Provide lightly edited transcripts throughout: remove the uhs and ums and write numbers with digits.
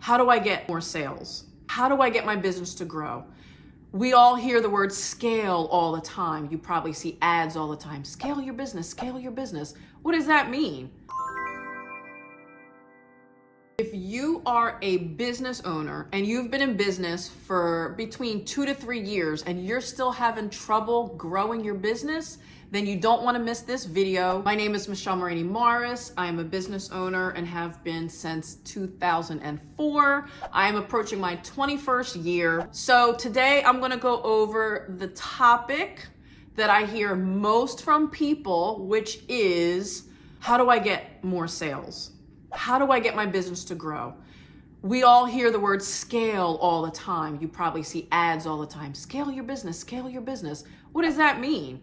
How do I get more sales? How do I get my business to grow? We all hear the word scale all the time. You probably see ads all the time. Scale your business, scale your business. What does that mean? If you are a business owner and you've been in business for between 2 to 3 years and you're still having trouble growing your business, then you don't want to miss this video. My name is Moragne-Morris. I am a business owner and have been since 2004. I am approaching my 21st year. So today I'm going to go over the topic that I hear most from people, which is, how do I get more sales? How do I get my business to grow? We all hear the word scale all the time. You probably see ads all the time. Scale your business, scale your business. What does that mean?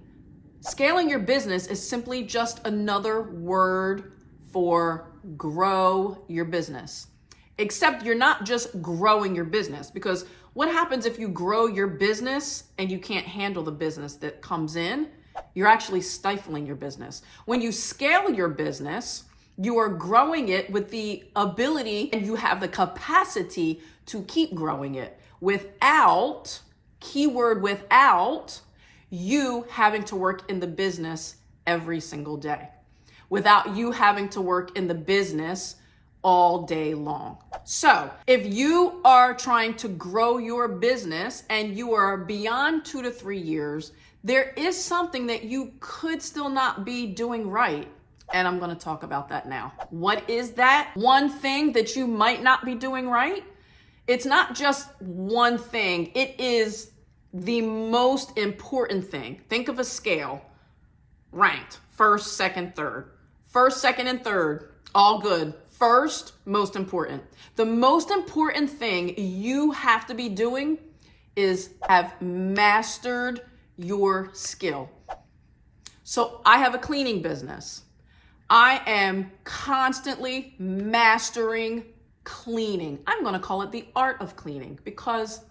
Scaling your business is simply just another word for grow your business. Except you're not just growing your business, because what happens if you grow your business and you can't handle the business that comes in? You're actually stifling your business. When you scale your business, you are growing it with the ability and you have the capacity to keep growing it without, keyword without, you having to work in the business every single day, without you having to work in the business all day long. So if you are trying to grow your business and you are beyond 2 to 3 years, there is something that you could still not be doing right. And I'm going to talk about that now. What is that one thing that you might not be doing right? It's not just one thing. It is the most important thing. Think of a scale, ranked first, second, third. First, second, and third, all good. First, most important. The most important thing you have to be doing is have mastered your skill. So I have a cleaning business. I am constantly mastering cleaning. I'm going to call it the art of cleaning because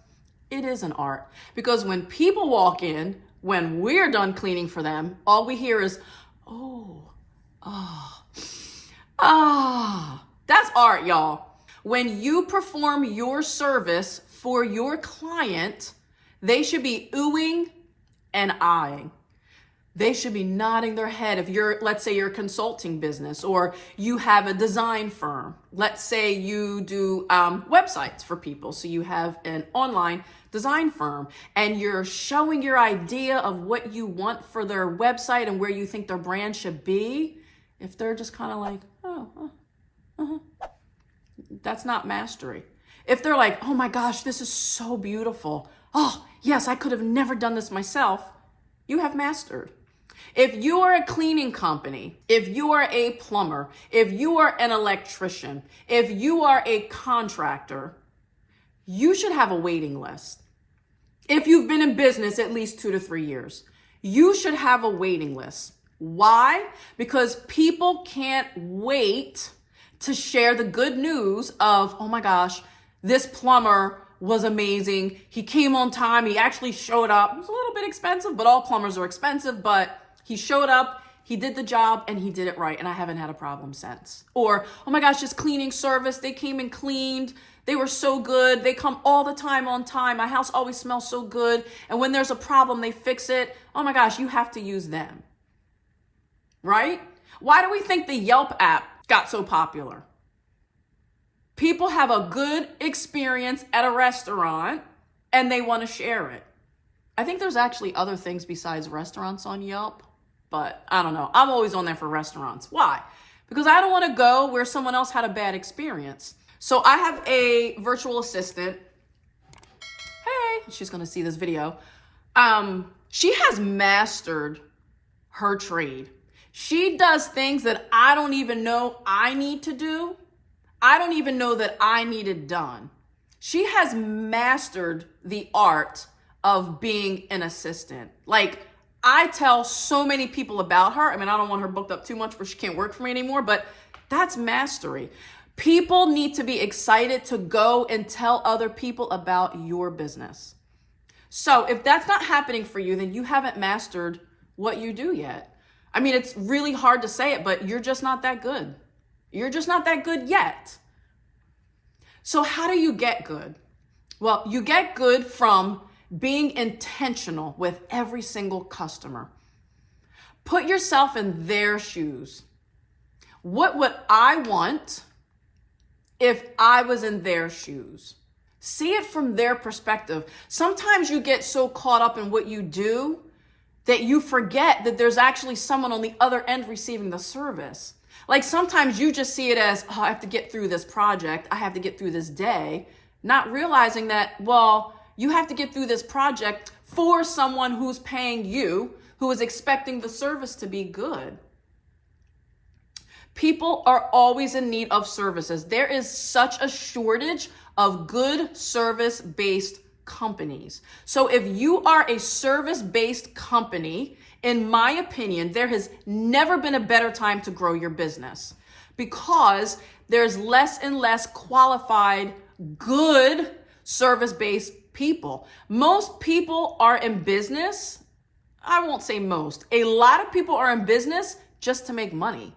it is an art. Because when people walk in, when we're done cleaning for them, all we hear is, that's art, y'all. When you perform your service for your client, they should be oohing and eyeing. They should be nodding their head. If you're, let's say you're a consulting business or you have a design firm. Let's say you do websites for people. So you have an online design firm and you're showing your idea of what you want for their website and where you think their brand should be. If they're just kind of like, that's not mastery. If they're like, oh my gosh, this is so beautiful. Oh, yes, I could have never done this myself. You have mastered. If you are a cleaning company, if you are a plumber, if you are an electrician, if you are a contractor, you should have a waiting list. If you've been in business at least 2 to 3 years, you should have a waiting list. Why? Because people can't wait to share the good news of, oh my gosh, this plumber was amazing. He came on time. He actually showed up. It was a little bit expensive, but all plumbers are expensive, but he showed up, he did the job, and he did it right, and I haven't had a problem since. Or, oh my gosh, this cleaning service, they came and cleaned. They were so good. They come all the time on time. My house always smells so good. And when there's a problem, they fix it. Oh my gosh, you have to use them. Right? Why do we think the Yelp app got so popular? People have a good experience at a restaurant and they want to share it. I think there's actually other things besides restaurants on Yelp, but I don't know. I'm always on there for restaurants. Why? Because I don't want to go where someone else had a bad experience. So I have a virtual assistant. Hey, she's going to see this video. She has mastered her trade. She does things that I don't even know I need to do. I don't even know that I need it done. She has mastered the art of being an assistant. Like, I tell so many people about her. I mean, I don't want her booked up too much where she can't work for me anymore, but that's mastery. People need to be excited to go and tell other people about your business. So if that's not happening for you, then you haven't mastered what you do yet. I mean, it's really hard to say it, but you're just not that good. You're just not that good yet. So how do you get good? Well, you get good from being intentional with every single customer. Put yourself in their shoes. What would I want if I was in their shoes? See it from their perspective. Sometimes you get so caught up in what you do that you forget that there's actually someone on the other end receiving the service. Like sometimes you just see it as, oh, I have to get through this project. I have to get through this day. Not realizing that, well, you have to get through this project for someone who's paying you, who is expecting the service to be good. People are always in need of services. There is such a shortage of good service-based companies. So if you are a service-based company, in my opinion, there has never been a better time to grow your business because there's less and less qualified, good service-based people. Most people are in business. I won't say most. A lot of people are in business just to make money.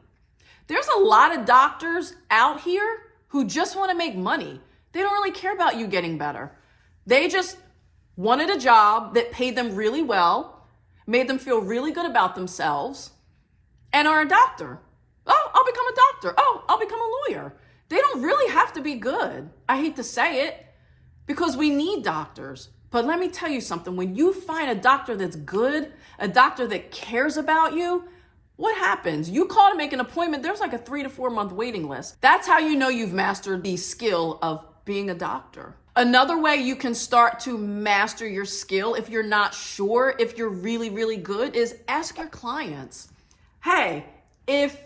There's a lot of doctors out here who just want to make money. They don't really care about you getting better. They just wanted a job that paid them really well, made them feel really good about themselves, and are a doctor. Oh, I'll become a doctor. Oh, I'll become a lawyer. They don't really have to be good. I hate to say it because we need doctors. But let me tell you something. When you find a doctor that's good, a doctor that cares about you, what happens? You call to make an appointment, there's like a 3 to 4 month waiting list. That's how you know you've mastered the skill of being a doctor. Another way you can start to master your skill if you're not sure if you're really, really good is ask your clients, hey, if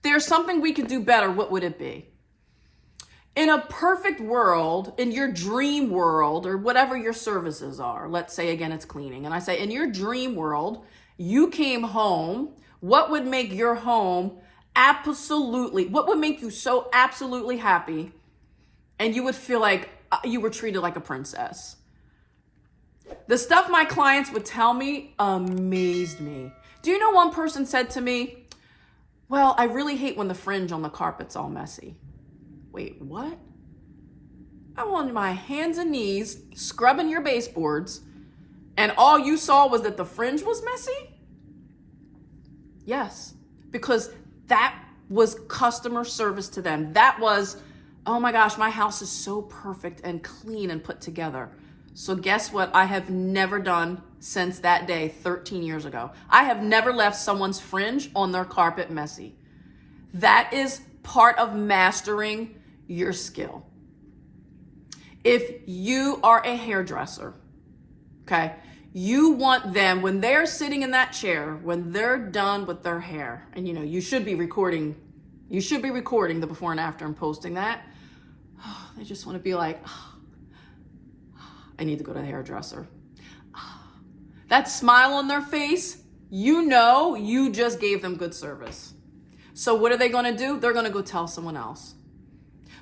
there's something we could do better, what would it be? In a perfect world, in your dream world, or whatever your services are, let's say again it's cleaning, and I say in your dream world, you came home, what would make your home what would make you so absolutely happy and you would feel like you were treated like a princess? The stuff my clients would tell me amazed me. Do you know one person said to me, well, I really hate when the fringe on the carpet's all messy. Wait, what? I'm on my hands and knees scrubbing your baseboards and all you saw was that the fringe was messy? Yes, because that was customer service to them. That was, oh my gosh, my house is so perfect and clean and put together. So guess what? I have never done since that day 13 years ago. I have never left someone's fringe on their carpet messy. That is part of mastering your skill. If you are a hairdresser, okay, you want them, when they're sitting in that chair, when they're done with their hair, and you know, you should be recording the before and after and posting that. Oh, they just want to be like, oh, I need to go to the hairdresser. Oh, that smile on their face, you know, you just gave them good service. So what are they going to do? They're going to go tell someone else.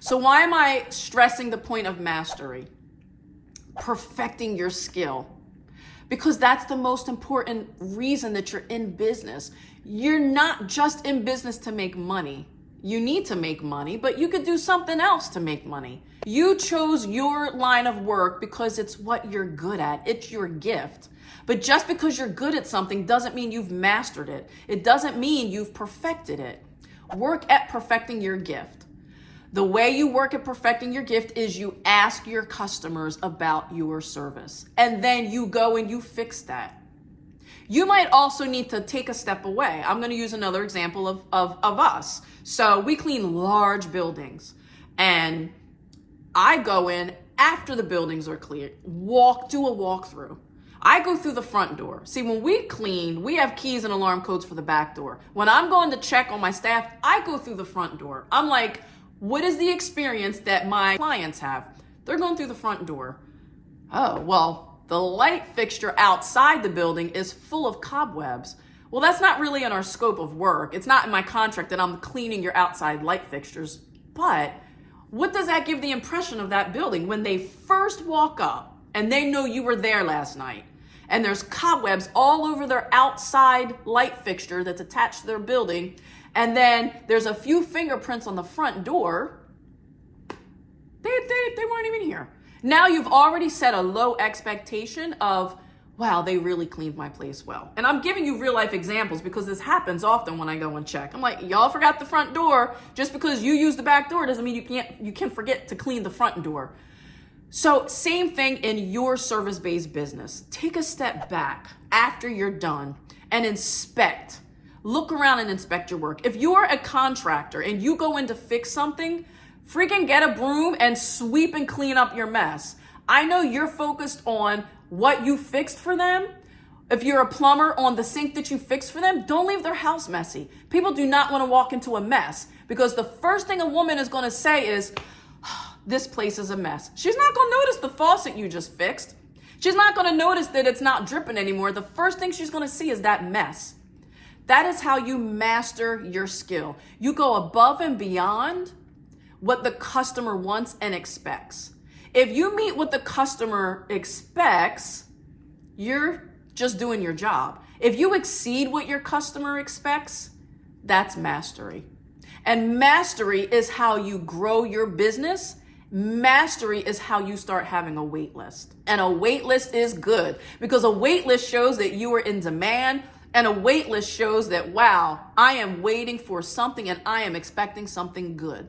So why am I stressing the point of mastery? Perfecting your skill. Because that's the most important reason that you're in business. You're not just in business to make money. You need to make money, but you could do something else to make money. You chose your line of work because it's what you're good at. It's your gift. But just because you're good at something doesn't mean you've mastered it. It doesn't mean you've perfected it. Work at perfecting your gift. The way you work at perfecting your gift is you ask your customers about your service, and then you go and you fix that. You might also need to take a step away. I'm going to use another example of us. So we clean large buildings, and I go in after the buildings are cleared, do a walkthrough. I go through the front door. See, when we clean, we have keys and alarm codes for the back door. When I'm going to check on my staff, I go through the front door. I'm like, what is the experience that my clients have? They're going through the front door. Oh, well, the light fixture outside the building is full of cobwebs. Well, that's not really in our scope of work. It's not in my contract that I'm cleaning your outside light fixtures. But what does that give the impression of that building when they first walk up and they know you were there last night and there's cobwebs all over their outside light fixture that's attached to their building, and then there's a few fingerprints on the front door? They weren't even here. Now you've already set a low expectation of, wow, they really cleaned my place well. And I'm giving you real life examples because this happens often when I go and check. I'm like, y'all forgot the front door. Just because you use the back door doesn't mean you can forget to clean the front door. So same thing in your service-based business. Take a step back after you're done and inspect. Look around and inspect your work. If you're a contractor and you go in to fix something, freaking get a broom and sweep and clean up your mess. I know you're focused on what you fixed for them. If you're a plumber, on the sink that you fixed for them, don't leave their house messy. People do not want to walk into a mess because the first thing a woman is going to say is, this place is a mess. She's not going to notice the faucet you just fixed. She's not going to notice that it's not dripping anymore. The first thing she's going to see is that mess. That is how you master your skill. You go above and beyond what the customer wants and expects. If you meet what the customer expects, you're just doing your job. If you exceed what your customer expects, that's mastery. And mastery is how you grow your business. Mastery is how you start having a wait list. And a wait list is good because a wait list shows that you are in demand, and a wait list shows that, wow, I am waiting for something and I am expecting something good.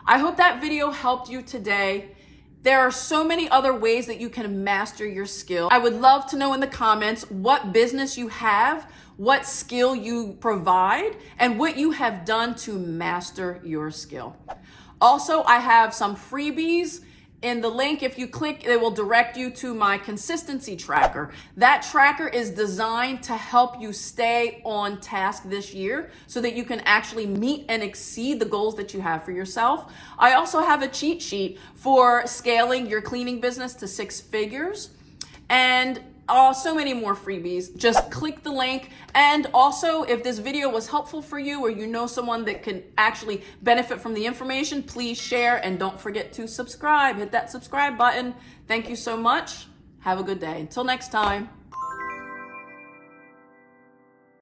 I hope that video helped you today. There are so many other ways that you can master your skill. I would love to know in the comments what business you have, what skill you provide, and what you have done to master your skill. Also, I have some freebies. In the link, if you click, it will direct you to my consistency tracker. That tracker is designed to help you stay on task this year so that you can actually meet and exceed the goals that you have for yourself. I also have a cheat sheet for scaling your cleaning business to 6 figures. And so many more freebies. Just click the link. And also, if this video was helpful for you or you know someone that can actually benefit from the information, please share and don't forget to subscribe. Hit that subscribe button. Thank you so much. Have a good day. Until next time.